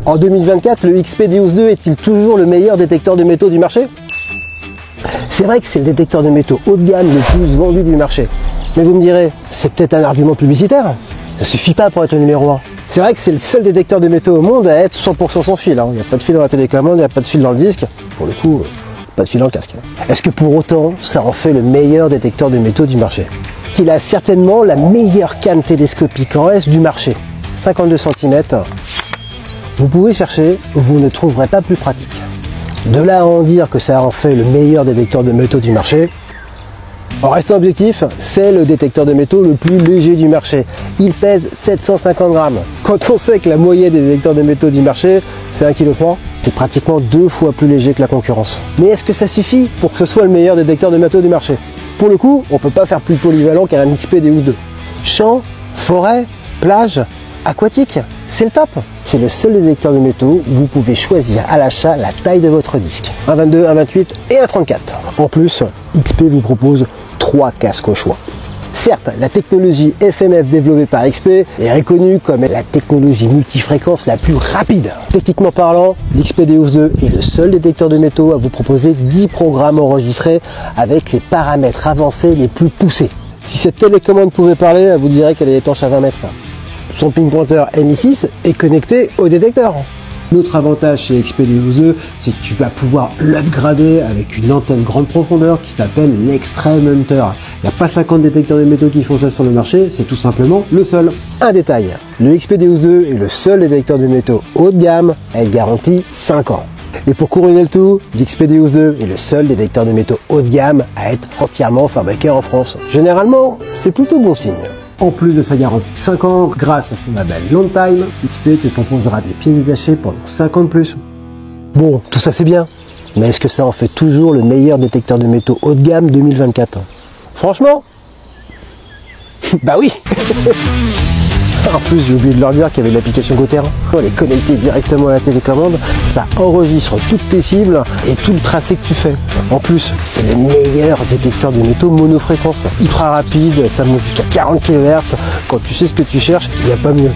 En 2024, le XP-Deus 2 est-il toujours le meilleur détecteur de métaux du marché? C'est vrai que c'est le détecteur de métaux haut de gamme le plus vendu du marché. Mais vous me direz, c'est peut-être un argument publicitaire? Ça suffit pas pour être le numéro 1. C'est vrai que c'est le seul détecteur de métaux au monde à être 100% sans fil. Il n'y a pas de fil dans la télécommande, il n'y a pas de fil dans le disque. Pour le coup, pas de fil dans le casque. Est-ce que pour autant, ça en fait le meilleur détecteur de métaux du marché? Il a certainement la meilleure canne télescopique en S du marché. 52 cm. Vous pouvez chercher, vous ne trouverez pas plus pratique. De là à en dire que ça en fait le meilleur détecteur de métaux du marché, en restant objectif, c'est le détecteur de métaux le plus léger du marché. Il pèse 750 grammes. Quand on sait que la moyenne des détecteurs de métaux du marché, c'est 1,3 kg, c'est pratiquement 2 fois plus léger que la concurrence. Mais est-ce que ça suffit pour que ce soit le meilleur détecteur de métaux du marché? Pour le coup, on ne peut pas faire plus polyvalent qu'un XP-Deus 2. Champ, forêt, plage, aquatique, c'est le top. C'est le seul détecteur de métaux où vous pouvez choisir à l'achat la taille de votre disque. 1,22, 1,28 et 1,34. En plus, XP vous propose 3 casques au choix. Certes, la technologie FMF développée par XP est reconnue comme la technologie multifréquence la plus rapide. Techniquement parlant, l'XP-Deus 2 est le seul détecteur de métaux à vous proposer 10 programmes enregistrés avec les paramètres avancés les plus poussés. Si cette télécommande pouvait parler, elle vous dirait qu'elle est étanche à 20 mètres. Son ping-pointer MI6 est connecté au détecteur. L'autre avantage chez XP-Deus 2, c'est que tu vas pouvoir l'upgrader avec une antenne grande profondeur qui s'appelle l'Extreme Hunter. Il n'y a pas 50 détecteurs de métaux qui font ça sur le marché, c'est tout simplement le seul. Un détail, le XP-Deus 2 est le seul détecteur de métaux haut de gamme avec garantie 5 ans. Et pour couronner le tout, l'XP-Deus 2 est le seul détecteur de métaux haut de gamme à être entièrement fabriqué en France. Généralement, c'est plutôt bon signe. En plus de sa garantie de 5 ans, grâce à son label Longtime, XP te proposera des pieds détachés pendant 5 ans de plus. Bon, tout ça c'est bien, mais est-ce que ça en fait toujours le meilleur détecteur de métaux haut de gamme 2024? Franchement, bah oui. En plus, j'ai oublié de leur dire qu'il y avait l'application GoTerrain. On les connecter directement à la télécommande, ça enregistre toutes tes cibles et tout le tracé que tu fais. En plus, c'est le meilleur détecteur de métaux monofréquence. Ultra rapide, ça monte jusqu'à 40 kHz. Quand tu sais ce que tu cherches, il n'y a pas mieux.